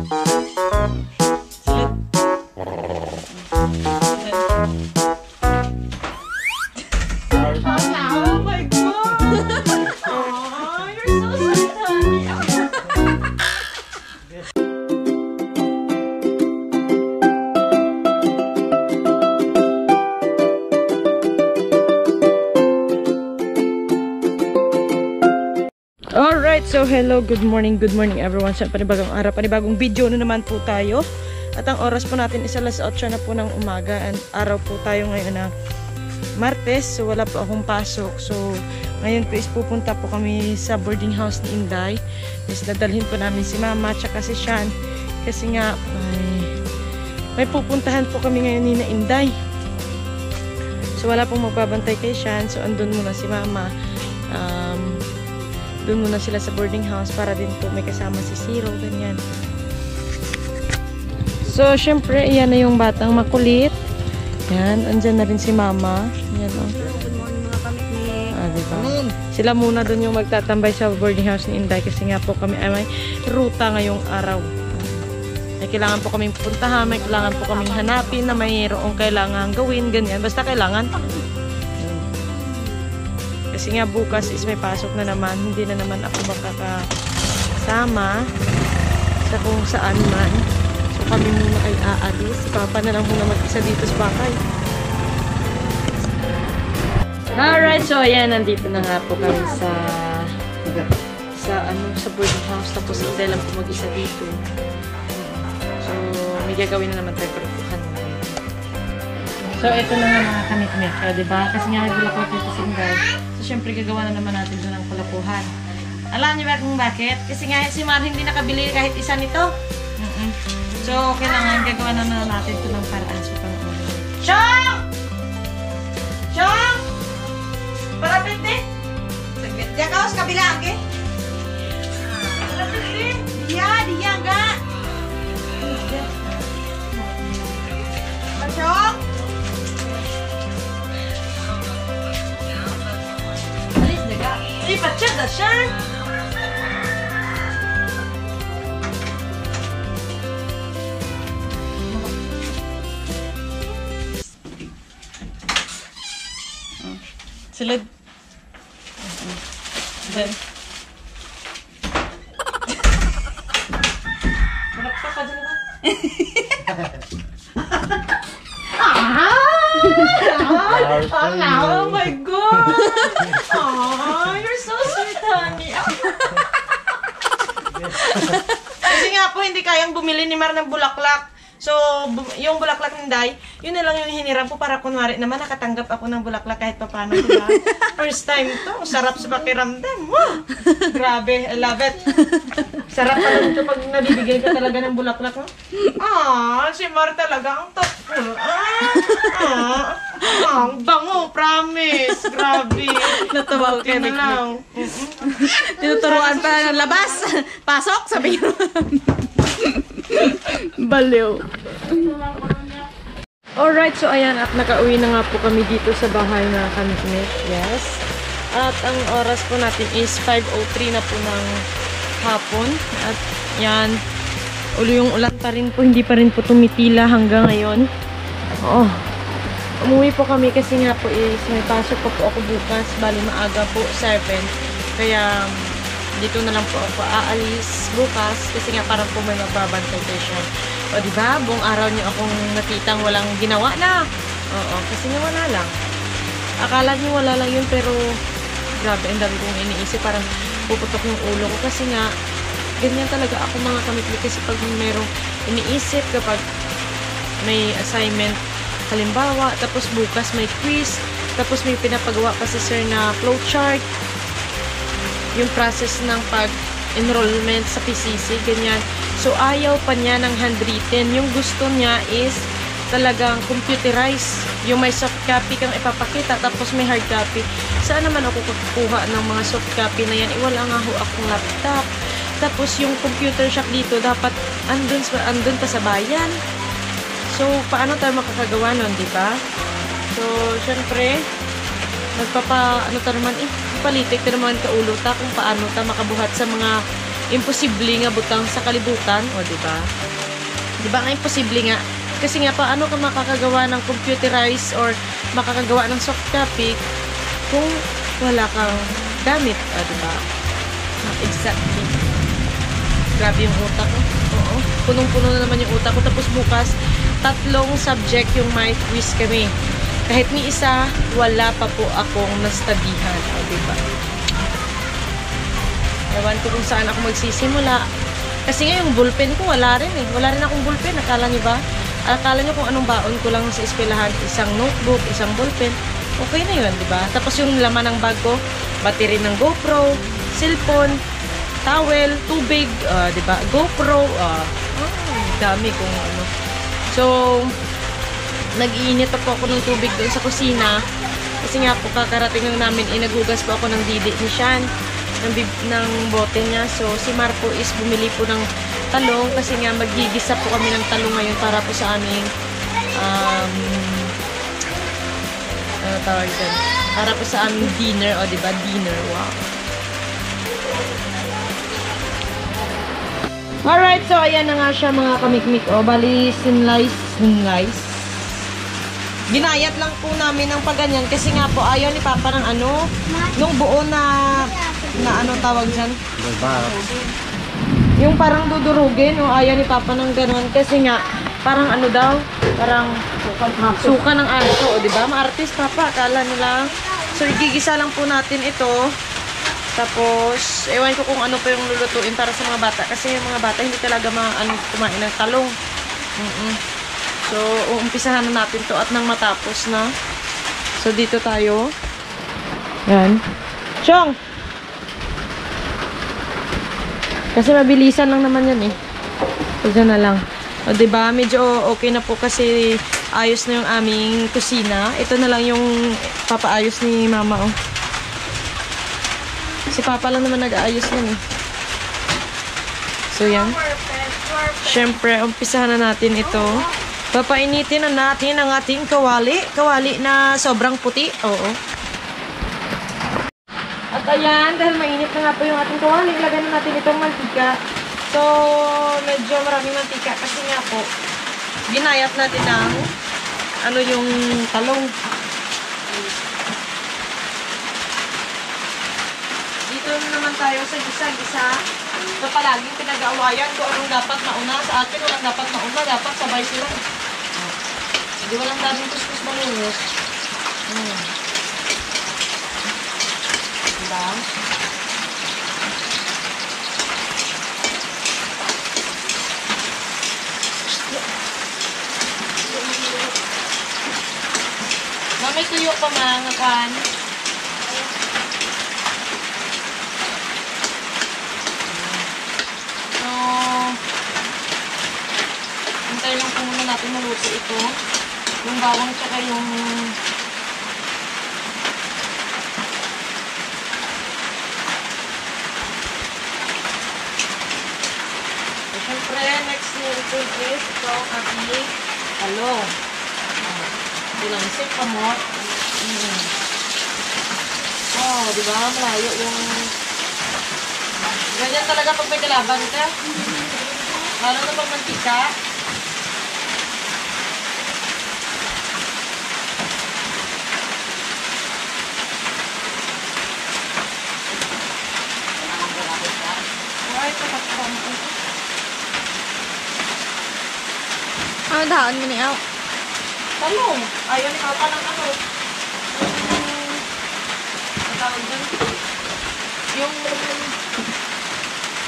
Oh my God! Oh, you're so sweet, honey. Alright, so hello, good morning everyone. Sa panibagong araw, panibagong video na naman po tayo. At ang oras po natin is alas 8 na po ng umaga. And araw po tayo ngayon na Martes, so wala po akong pasok. So ngayon po is pupunta po kami sa boarding house ni Inday. Is dadalhin po namin si Mama at si Sean. Kasi nga may pupuntahan po kami ngayon ni na Inday. So wala pong magbabantay kay Sean. So andun muna si Mama. Doon muna sila sa boarding house para din po may kasama si Zero, ganyan. So, syempre, yan na yung batang makulit. Yan, andyan na rin si Mama. Yan, oh. Good morning mga kamiknik. Diba? Sila muna doon yung magtatambay sa boarding house ni Inday kasi nga po kami ay may ruta ngayong araw. May kailangan po kaming puntahan, may kailangan po kaming hanapin na mayroong kailangan gawin, ganyan. Basta kailangan. Kasi nga bukas is may pasok na naman. Hindi na naman ako makakasama sa kung saan man. So kami muna ay aalis. Si Papa na lang muna mag-isa dito sa bahay. Alright, so ayan, nandito na nga po kami sa boarding house. Tapos hindi lang po mag-isa dito. So may gagawin na naman tayo pagpukan. So ito na nga mga kamit-mit. Diba? Kasi nga nagbulak dito si Inday. Siyempre, gagawa na naman natin doon ng kulapuhan. Alam niyo ba kung bakit? Kasi nga si Mar hindi nakabili kahit isa nito. So, kailangan gagawa na natin ito ng paraan sa panonood. Chong! Chong! Parapit din! Saglit. Diyan ka sa kabila, okay? Parapit din! Diyan ka! Chong! Lipat siya, siya! Silid. Then. Malakpak ka dyan naman. Oh my God! Oh, you're so sweet, honey. Kasi nga po, hindi kayang bumili ni Mar ng bulaklak. So, yung bulaklak ni Day, yun na lang yung hiniram po para kunwari naman nakatanggap ako ng bulaklak kahit pa paano. Diba? First time to. Sarap sa pakiramdam. Wow! Grabe. I love it. Sarap pa lang ito pag nabibigay ka talaga ng bulaklak. No? Si Mar talaga ang top. Ang bango. Promise. Grabe. Natawa ko na lang. Tinuturuan pa ng labas. Pasok, sabi nyo. Baliw. Alright, so ayan, at nakauwi na nga po kami dito sa bahay na kamiknik. Yes. At ang oras po natin is 5:03 na po ng hapon. At yan, yung ulan pa rin po, hindi pa rin po tumitila hanggang ngayon. Umuwi po kami kasi nga po is may pasok pa po ako bukas. Bali maaga po, 7. Kaya dito na lang po ako aalis bukas kasi nga parang po may magbabantay kayo siya. O diba, buong araw niyo akong nakitang walang ginawa na. Oo, kasi nga wala lang. Akala niyo wala lang yun pero grabe, ang dami kong iniisip. Parang puputok yung ulo ko kasi nga ganyan talaga ako mga kamiklik kasi pag merong iniisip kapag may assignment halimbawa, tapos bukas may quiz, tapos may pinapagawa pa si sir na flowchart, yung process ng pag-enrollment sa PCC, ganyan. So, ayaw pa niya ng handwritten. Yung gusto niya is talagang computerized. Yung may soft copy kang ipapakita, tapos may hard copy. Saan naman ako kukuha ng mga soft copy na yan? Wala nga ho akong laptop. Tapos, yung computer shop dito, dapat andun pa sa bayan. So, paano tayo makakagawa nun, di ba? So, syempre, palitik na naman kaulo ta kung paano ta makabuhat sa mga imposible nga butang sa kalibutan, o di ba? Di ba nga imposible nga? Kasi nga paano ka makakagawa ng computerized or makakagawa ng soft copy kung wala kang gamit, o di ba? Exactly. Grabe yung utak ko. Oo. Punong-puno na naman yung utak ko. Tapos bukas, 3 subject yung may quiz kami. Kahit ni isa, wala pa po akong nastabihan. O, diba? Ewan ko kung saan ako magsisimula. Kasi nga yung bullpen ko, wala rin eh. Wala rin akong bullpen. Akala niyo ba? Akala niyo kung anong baon ko lang sa eskwelahan. Isang notebook, isang bullpen. Okay na yun, diba? Tapos yung laman ng bag ko, battery ng GoPro, cellphone, towel, tubig, diba? GoPro, dami kung ano. So, nag-iinit po ako ng tubig doon sa kusina. Kasi nga po, kakarating lang namin, naghugas po ako ng didi ni Shan, ng bote niya. So, si Marco is bumili po ng talong kasi nga magigisa po kami ng talong ngayon para po sa aming ano tawag dyan? Para po sa aming dinner, o diba? Dinner, wow. Alright, so ayan na nga siya mga kamikmik. O, bali, sinlice. Ginayat lang po namin ng paganyan kasi nga po ayaw ni Papa ng ano, nung buo na ano tawag dyan? Yung parang dudurugin, o ayaw ni Papa ng ganun kasi nga, parang ano daw, parang suka ng aso, o diba? Ma-artist Papa, akala nila. So, igigisa lang po natin ito. Tapos, ewan ko kung ano pa yung lulutuin para sa mga bata. Kasi yung mga bata hindi talaga kumain ng talong. So, uumpisahan na natin to at nang matapos na. So, dito tayo. Yan. Chong! Kasi mabilisan lang naman yan eh. So, dyan na lang. O, diba? Medyo okay na po kasi ayos na yung aming kusina. Ito na lang yung papaayos ni Mama, oh. Si Papa lang naman nag-aayos yan eh. So, yan. Siyempre, umpisahan na natin ito. Papainitin na natin ang ating kawali. Kawali na sobrang puti. Oo. At ayan, dahil mainit na nga po yung ating kawali, ilagay na natin itong mantika. So, medyo maraming mantika kasi nga po, ginayat natin ng ano yung talong. Dito naman tayo sa gisa-gisa. So, palaging pinag-aawayan kung anong dapat mauna. Sa akin, walang dapat mauna. Dapat sabay sila. Hindi walang daming kuskus malunod. Diba? May tuyo pa mga kan. So, hintay lang po muna natin maluto ito. Yung bawang tsaka yung so, syempre, next thing is ito ang ating talong. Bilangsik, kamot. Oh, di ba? Malayo yung... Ganyan talaga pag may kalaban ka. Lalo na pag mantika. Ay, tatakpan ko. Ano daan mo niya? Talong. Ayaw ni Papa ng ano. Ang tawag dyan. Yung...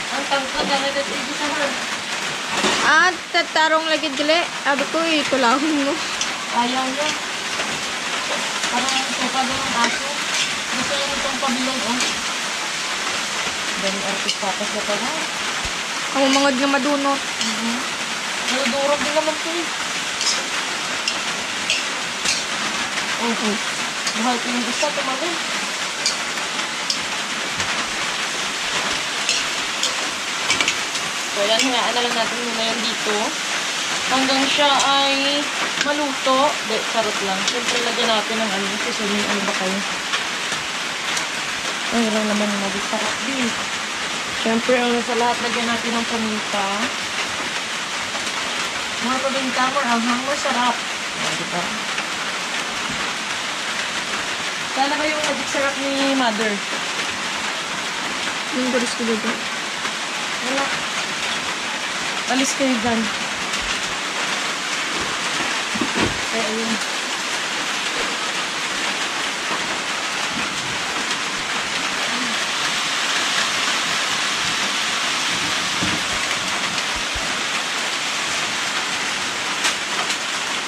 Ang tangkad na nagtitigisahan. Tatarong lagi dili. Sabi ko, kulahon mo. Ayaw niya. Parang suka doon ng aso. Gusto niya itong pabilog, oh. Dami artist papas na pala. Ang umangod nga madunot. Naludurog din naman ito, eh. Mahal ko yung isa, tumagal. So, yan, hingaan na lang natin muna yan dito. Hanggang siya ay maluto. De, sarot lang. Siyempre, lagyan natin ng ano. Susunod, ano ba kayo? Ay, lang naman yung nabisarap din. Siyempre, sa lahat, lagyan natin ng paminta. Mga paminta mo, anghang masarap. Diba? Sana ba yung magic sarap ni Mother? Yung galis ko dito. Wala. Alis kayo dyan. Kaya ayun.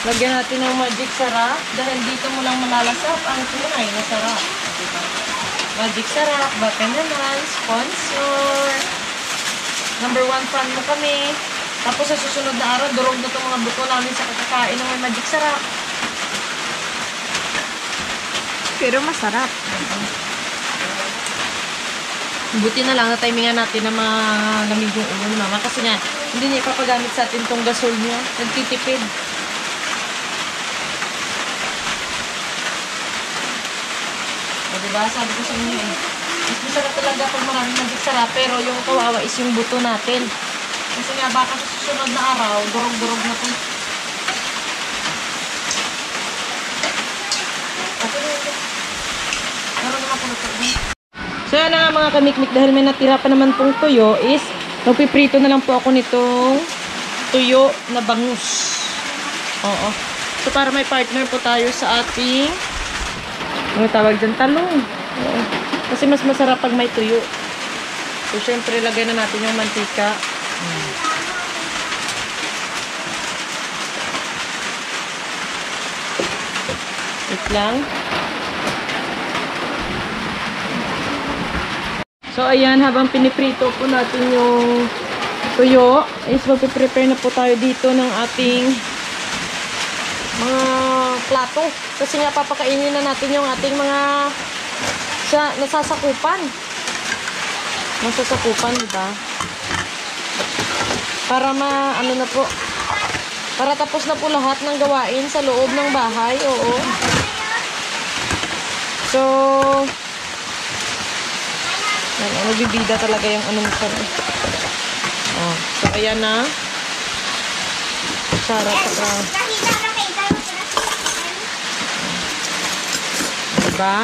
Lagyan natin ng magic sarap dahil dito mo lang malalasap ang tunay na sarap. Diba? Magic sarap, baka naman, sponsor. Number 1 fan mo kami. Tapos sa susunod na araw, durog na itong mga buto namin sa kakakain ng may magic sarap. Pero masarap. Buti na lang na timingan natin na malamig yung ulo ni Mama. Kasi nga, hindi niya ipapagamit sa atin itong gasol niya. Nagtitipid. O diba? Sabi ko sa inyo eh. Mas masarap talaga pag maraming magic sarap. Pero yung kawawa is yung buto natin. Kasi nga baka sa susunod na araw, durog-durog na ito. Meron naman kung ito. So yan na nga mga kamikmik, dahil may natira pa naman pong tuyo is magpiprito na lang po ako nitong tuyo na bangus. Oo. So para may partner po tayo sa ating ano tawag dyan? Talong. Oo. Kasi mas masarap pag may tuyo. So syempre lagay na natin yung mantika. Wait lang. So, ayan, habang piniprito po natin yung tuyo, is magpiprepare na po tayo dito ng ating mga plato. Kasi nga, papakainin na natin yung ating mga nasasakupan. Nasasakupan, diba? Para ano na po, para tapos na po lahat ng gawain sa loob ng bahay, oo. So, nabibida talaga yung ano mo sabi. Oh, so ayan na. Sarap pa. Diba?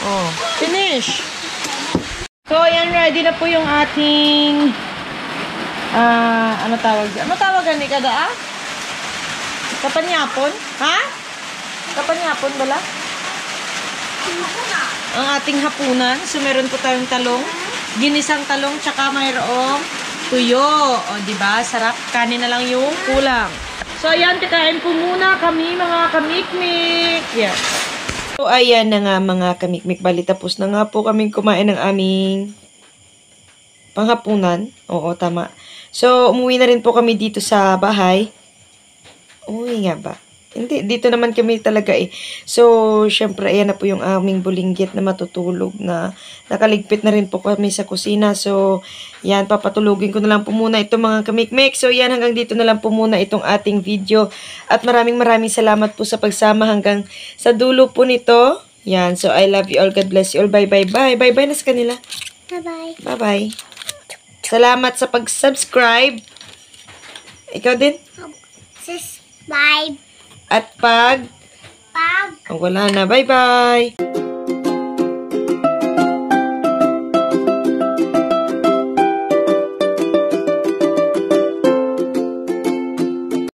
Oh, finish. So ayan, ready na po yung ating ano tawag dyan? Ano tawagan ni kada ah? Kapanyapon? Ha? Kapanyapon bala? Ang ating hapunan. So, meron po tayong talong. Ginisang talong, tsaka mayroong tuyo. O, diba? Sarap. Kanin na lang yung kulang. So, ayan. Kakain po muna kami, mga kamikmik. Yeah. So, ayan na nga, mga kamikmik. Bali, tapos na nga po kaming kumain ng aming panghapunan. Oo, tama. So, umuwi na rin po kami dito sa bahay. Umuwi nga ba? Hindi, dito naman kami talaga eh. So, syempre, ayan na po yung aming bulinggit na matutulog na nakaligpit na rin po kami sa kusina. So, yan, papatulugin ko na lang po muna itong mga kamikmik. So, yan, hanggang dito na lang po muna itong ating video. At maraming salamat po sa pagsama hanggang sa dulo po nito. Yan, so I love you all. God bless you all. Bye-bye. Bye-bye na sa kanila. Bye-bye. Bye-bye. Salamat sa pag-subscribe. Ikaw din? Subscribe. At wala na. Bye-bye!